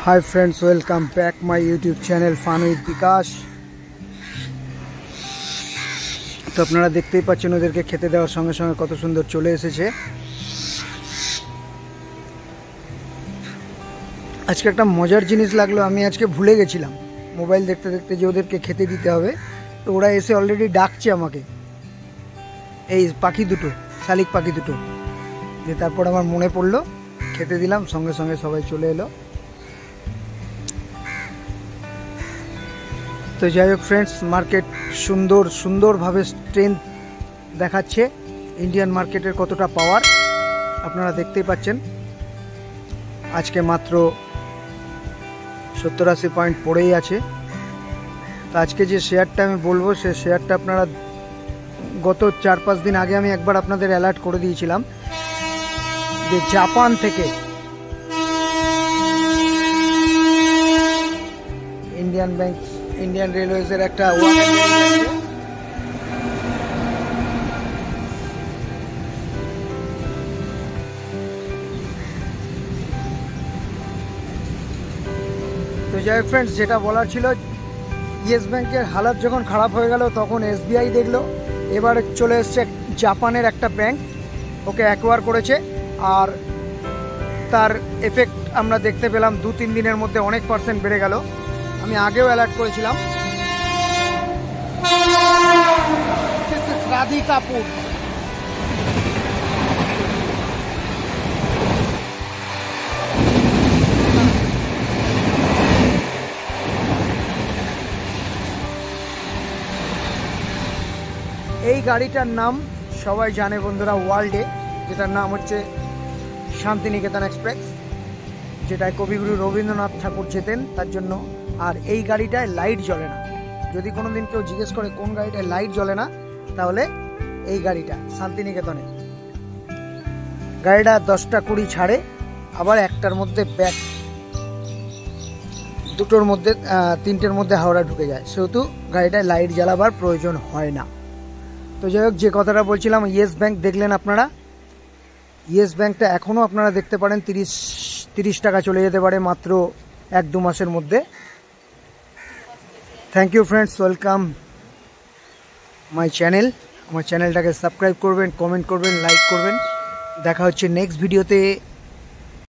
Hi friends, welcome back my YouTube channel फान with বিকাশ। তো আপনারা দেখতেই পাচ্ছেন ওদেরকে খেতে দেওয়ার সঙ্গে সঙ্গে কত সুন্দর চলে এসেছে। আজকে একটা মজার জিনিস লাগলো, আমি আজকে ভুলে গেছিলাম মোবাইল দেখতে দেখতে যে ওদেরকে খেতে দিতে হবে। তো ওরা এসে অলরেডি ডাকছে আমাকে, এই পাখি দুটো, শালিক পাখি দুটো, যে তারপর আমার মনে পড়লো, খেতে দিলাম, সঙ্গে সঙ্গে সবাই চলে এলো। তো যাই হোক ফ্রেন্ডস, মার্কেট সুন্দরভাবে স্ট্রেংথ দেখাচ্ছে। ইন্ডিয়ান মার্কেটের কতটা পাওয়ার আপনারা দেখতেই পাচ্ছেন। আজকে মাত্র 70-80 পয়েন্ট পড়েই আছে। তো আজকে যে শেয়ারটা আমি বলবো, সে শেয়ারটা আপনারা গত 4-5 দিন আগে আমি একবার আপনাদের অ্যালার্ট করে দিয়েছিলাম যে জাপান থেকে ইন্ডিয়ান রেলওয়েজের একটা তো যাই হোক ফ্রেন্ডস, যেটা বলার ছিল, ইয়েস ব্যাংকের হালাত যখন খারাপ হয়ে গেল তখন এসবিআই দেখলো, এবার চলে এসছে জাপানের একটা ব্যাংক, ওকে অ্যাকোয়ার করেছে। আর তার এফেক্ট আমরা দেখতে পেলাম 2-3 দিনের মধ্যে অনেক পার্সেন্ট বেড়ে গেল। আমি আগেও অ্যালার্ট করেছিলাম। রাধিকাপুর, এই গাড়িটার নাম সবাই জানে বন্ধুরা, ওয়ার্ল্ডে, যেটার নাম হচ্ছে শান্তিনিকেতন এক্সপ্রেস, যেটায় কবিগুরু রবীন্দ্রনাথ ঠাকুর যেতেন তার জন্য। আর এই গাড়িটায় লাইট জ্বলে না। যদি কোনোদিন কেউ জিজ্ঞেস করে কোন গাড়িটায় লাইট জ্বলে না, তাহলে এই গাড়িটা শান্তিনিকেতনে। গাড়িটা 10টা-20 ছাড়ে, আবার 1টার মধ্যে ব্যাক, 2টোর মধ্যে 3টের মধ্যে হাওড়া ঢুকে যায়, সেহেতু গাড়িটায় লাইট জ্বালাবার প্রয়োজন হয় না। তো যাই হোক, যে কথাটা বলছিলাম, ইয়েস ব্যাংক দেখলেন আপনারা, ইয়েস ব্যাংকটা এখনও আপনারা দেখতে পারেন 30 টাকা চলে যেতে পারে মাত্র 1-2 মাসের মধ্যে। Thank you friends, welcome my channel. আমার চ্যানেলটাকে সাবস্ক্রাইব করবেন, কমেন্ট করবেন, লাইক করবেন। দেখা হচ্ছে নেক্সট ভিডিওতে।